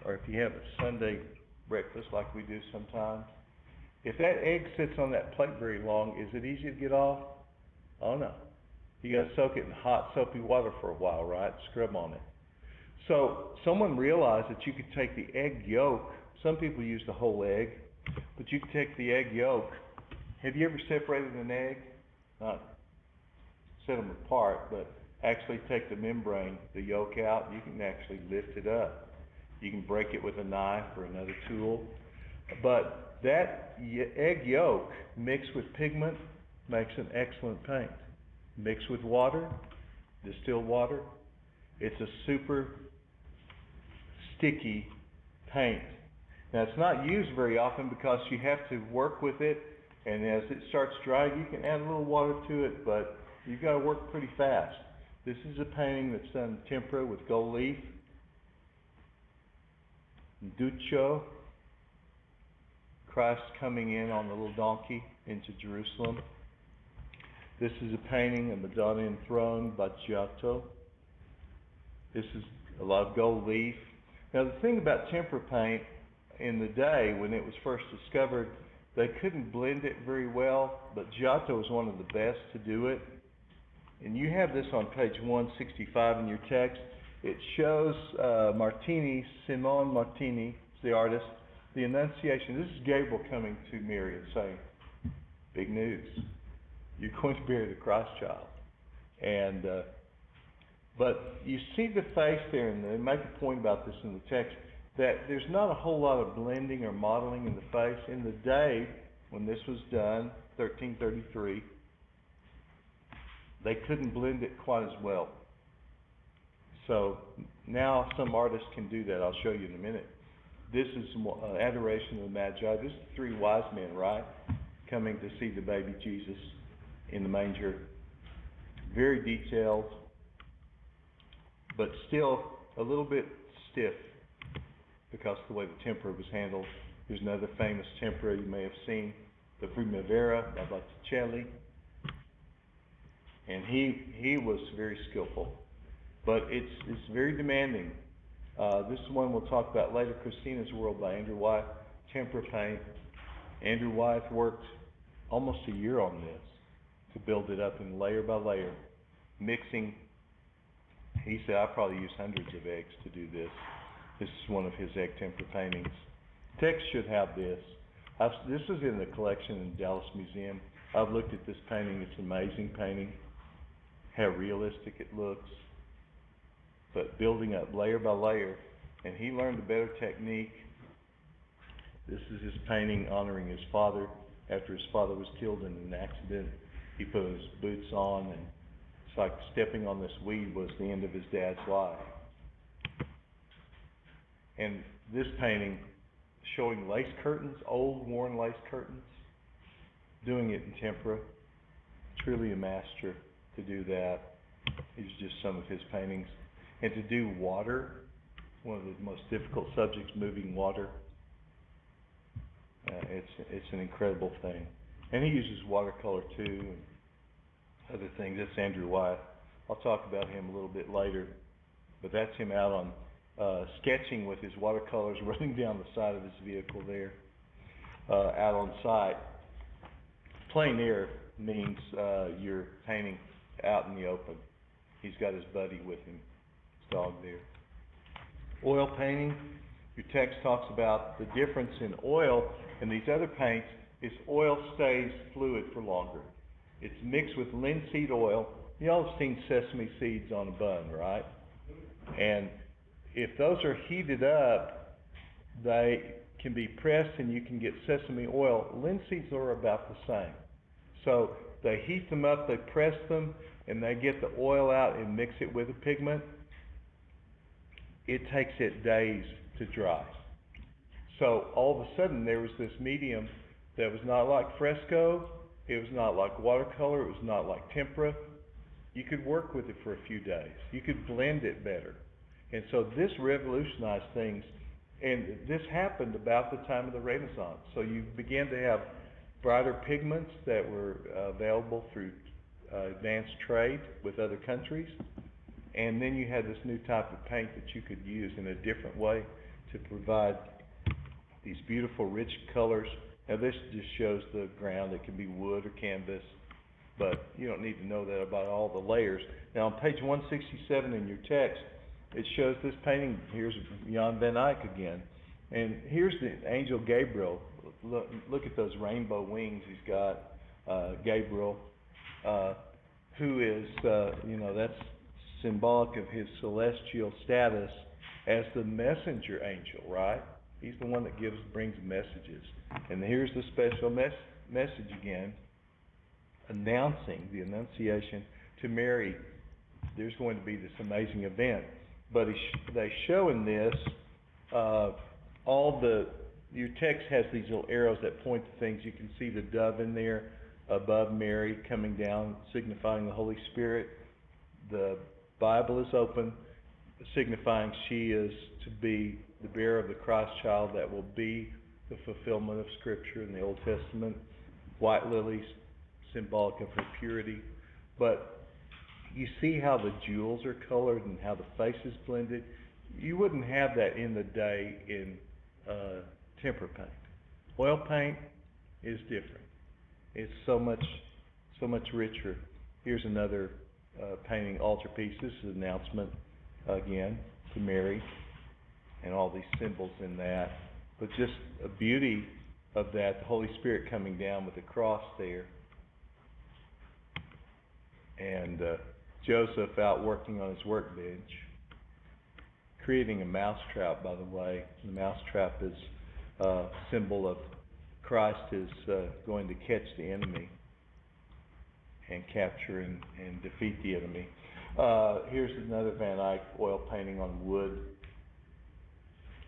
or if you have a Sunday breakfast like we do sometimes, if that egg sits on that plate very long, is it easy to get off? Oh no. You gotta soak it in hot soapy water for a while, right? Scrub on it. So someone realized that you could take the egg yolk, some people use the whole egg, but you could take the egg yolk. Have you ever separated an egg? Not set them apart, but actually take the membrane, the yolk out, you can actually lift it up. You can break it with a knife or another tool. But that egg yolk mixed with pigment makes an excellent paint. Mixed with water, distilled water, it's a super sticky paint. Now it's not used very often because you have to work with it, and as it starts drying you can add a little water to it, but you've got to work pretty fast. This is a painting that's done tempera with gold leaf, Duccio, Christ coming in on the little donkey into Jerusalem. This is a painting, a Madonna enthroned by Giotto. This is a lot of gold leaf. Now the thing about tempera paint in the day when it was first discovered, they couldn't blend it very well, but Giotto was one of the best to do it. And you have this on page 165 in your text. It shows Martini, Simone Martini, the artist, the Annunciation. This is Gabriel coming to Mary and saying, big news, you're going to bury the Christ child. And but you see the face there, and they make a point about this in the text, that there's not a whole lot of blending or modeling in the face. In the day when this was done, 1333, they couldn't blend it quite as well. So now some artists can do that. I'll show you in a minute. This is Adoration of the Magi. This is the three wise men, right? Coming to see the baby Jesus in the manger. Very detailed, but still a little bit stiff because of the way the tempera was handled. There's another famous tempera you may have seen, the Primavera by Botticelli. And he was very skillful, but it's very demanding. This is one we'll talk about later, Christina's World by Andrew Wyeth, tempera paint. Andrew Wyeth worked almost a year on this to build it up in layer by layer, mixing. He said, I probably used hundreds of eggs to do this. This is one of his egg tempera paintings. Text should have this. This is in the collection in the Dallas Museum. I've looked at this painting. It's an amazing painting. How realistic it looks. But building up layer by layer. And he learned a better technique. This is his painting honoring his father. After his father was killed in an accident, he put his boots on, and it's like stepping on this weed was the end of his dad's life. And this painting showing lace curtains, old worn lace curtains, doing it in tempera. Truly a master to do that. These are just some of his paintings. And to do water, one of the most difficult subjects, moving water. It's an incredible thing. And he uses watercolor too, and other things. That's Andrew Wyeth. I'll talk about him a little bit later. But that's him out on sketching with his watercolors running down the side of his vehicle there, out on site. Plein air means you're painting out in the open. He's got his buddy with him, his dog there. Oil painting, your text talks about the difference in oil and these other paints is oil stays fluid for longer. It's mixed with linseed oil. You all have seen sesame seeds on a bun, right? And if those are heated up, they can be pressed and you can get sesame oil. Linseeds are about the same. So they heat them up, they press them, and they get the oil out and mix it with a pigment. It takes it days to dry. So all of a sudden there was this medium that was not like fresco, it was not like watercolor, it was not like tempera. You could work with it for a few days. You could blend it better. And so this revolutionized things, and this happened about the time of the Renaissance. So you began to have brighter pigments that were available through advanced trade with other countries. And then you had this new type of paint that you could use in a different way to provide these beautiful rich colors. Now this just shows the ground. It can be wood or canvas, but you don't need to know that about all the layers. Now on page 167 in your text, it shows this painting. Here's Jan van Eyck again. And here's the angel Gabriel. Look at those rainbow wings he's got. Gabriel, who is, that's symbolic of his celestial status as the messenger angel, right? He's the one that brings messages. And here's the special message again, announcing the Annunciation to Mary. There's going to be this amazing event. But they show in this, your text has these little arrows that point to things. You can see the dove in there above Mary coming down, signifying the Holy Spirit. The Bible is open, signifying she is to be the bearer of the Christ child that will be the fulfillment of Scripture in the Old Testament. White lilies, symbolic of her purity. But you see how the jewels are colored and how the face is blended. You wouldn't have that in the day in tempera paint. Oil paint is different. It's so much richer. Here's another painting altarpiece. This is an announcement again to Mary and all these symbols in that. But just a beauty of that, the Holy Spirit coming down with the cross there. And Joseph out working on his workbench, creating a mousetrap, by the way. The mousetrap is a symbol of Christ is going to catch the enemy and capture and defeat the enemy. Here's another Van Eyck oil painting on wood.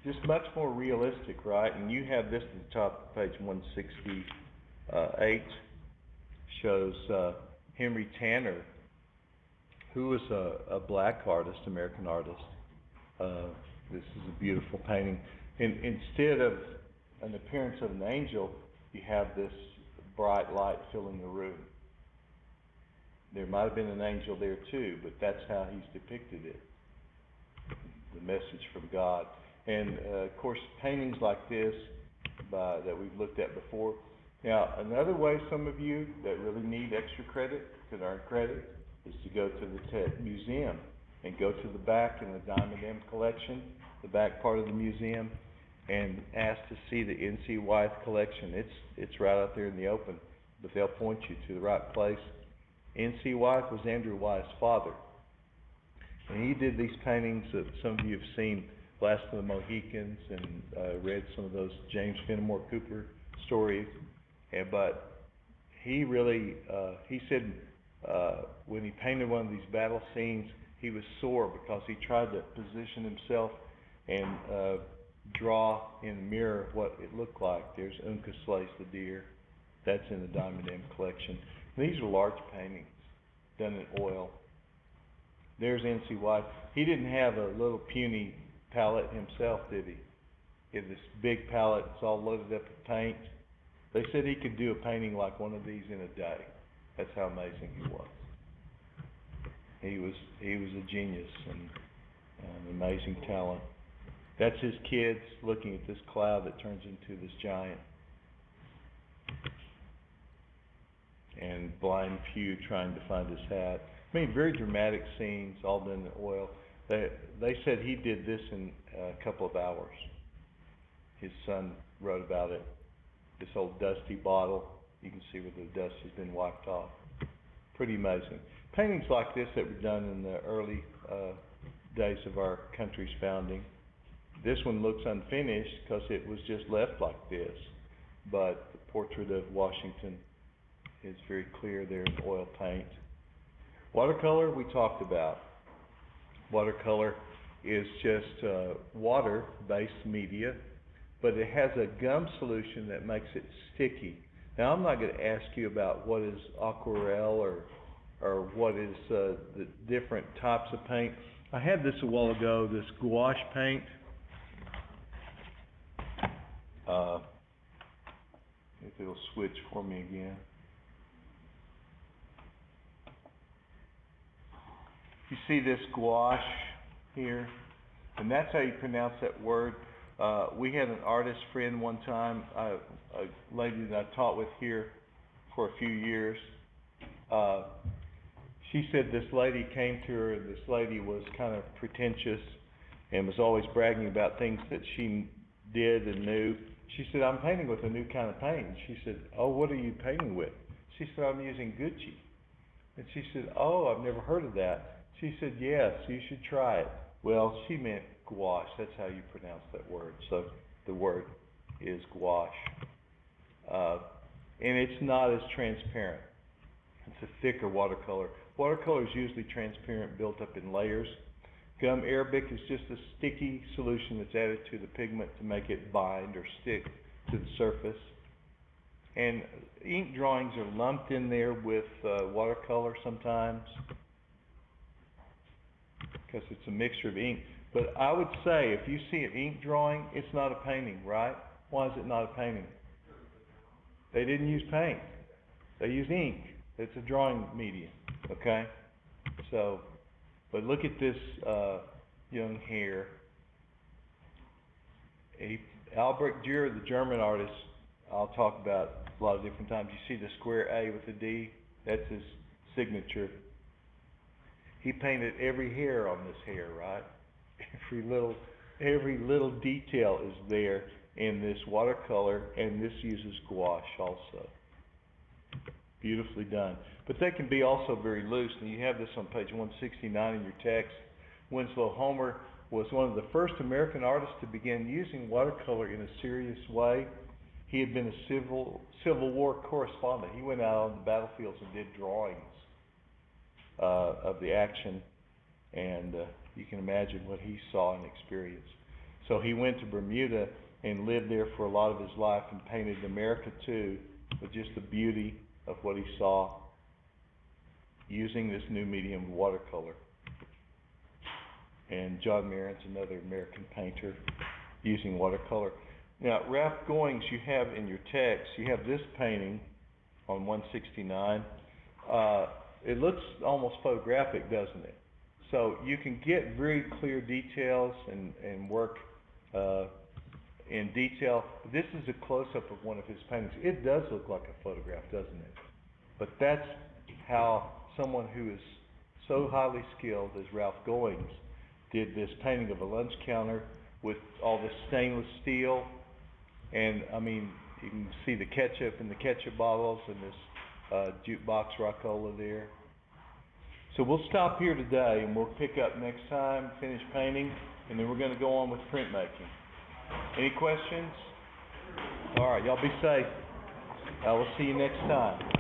Just much more realistic, right? And you have this at the top of page 168. Shows Henry Tanner, who was a black artist, American artist. This is a beautiful painting. And instead of an appearance of an angel, you have this bright light filling the room. There might have been an angel there too, but that's how he's depicted it. The message from God. And of course, paintings like this that we've looked at before. Now, another way some of you that really need extra credit, could earn credit, is to go to the Tet Museum and go to the back in the Diamond M collection, the back part of the museum, and ask to see the N.C. Wythe collection. It's right out there in the open, but they'll point you to the right place. N.C. Wythe was Andrew Wythe's father, and he did these paintings that some of you have seen, Last of the Mohicans, and read some of those James Fenimore Cooper stories. But he really, he said when he painted one of these battle scenes, he was sore because he tried to position himself and draw in the mirror what it looked like. There's Uncas slays the deer. That's in the Diamond M collection. These are large paintings done in oil. There's N.C. Wythe. He didn't have a little puny palette himself, did he? He had this big palette. It's all loaded up with paint. They said he could do a painting like one of these in a day. That's how amazing he was. He was a genius and an amazing talent. That's his kids looking at this cloud that turns into this giant. And blind Pew trying to find his hat. I mean, very dramatic scenes, all done in oil. They said he did this in a couple of hours. His son wrote about it. This old dusty bottle, you can see where the dust has been wiped off. Pretty amazing. Paintings like this that were done in the early days of our country's founding. This one looks unfinished because it was just left like this, but the portrait of Washington is very clear there in oil paint. Watercolor we talked about. Watercolor is just water-based media, but it has a gum solution that makes it sticky. Now, I'm not going to ask you about what is aquarelle or what is the different types of paint. I had this a while ago, this gouache paint. If it'll switch for me again. You see this gouache here, and that's how you pronounce that word. We had an artist friend one time, a lady that I taught with here for a few years. She said this lady came to her, and this lady was kind of pretentious and was always bragging about things that she did and knew. She said, I'm painting with a new kind of paint. She said, oh, what are you painting with? She said, I'm using Gucci. And she said, oh, I've never heard of that. She said, yes, you should try it. Well, she meant gouache. That's how you pronounce that word. So the word is gouache. And it's not as transparent. It's a thicker watercolor. Watercolor is usually transparent, built up in layers. Gum arabic is just a sticky solution that's added to the pigment to make it bind or stick to the surface. And ink drawings are lumped in there with watercolor sometimes because it's a mixture of ink. But I would say if you see an ink drawing, it's not a painting, right? Why is it not a painting? They didn't use paint. They used ink. It's a drawing medium, okay? So, but look at this young hare. Albrecht Dürer, the German artist, I'll talk about a lot of different times. You see the square A with the D? That's his signature. He painted every hair on this hair, right? Every little detail is there in this watercolor, and this uses gouache also. Beautifully done. But they can be also very loose, and you have this on page 169 in your text. Winslow Homer was one of the first American artists to begin using watercolor in a serious way. He had been a Civil War correspondent. He went out on the battlefields and did drawings of the action, and you can imagine what he saw and experienced. So he went to Bermuda and lived there for a lot of his life and painted America too, with just the beauty of what he saw using this new medium, watercolor. And John Marin's another American painter using watercolor. Now, Ralph Goings, you have in your text, you have this painting on 169. It looks almost photographic, doesn't it? So you can get very clear details and work in detail. This is a close-up of one of his paintings. It does look like a photograph, doesn't it? But that's how someone who is so highly skilled as Ralph Goings did this painting of a lunch counter with all this stainless steel. And, I mean, you can see the ketchup in the ketchup bottles and this jukebox Rockola there. So we'll stop here today, and we'll pick up next time, finish painting, and then we're going to go on with printmaking. Any questions? All right, y'all be safe. I will see you next time.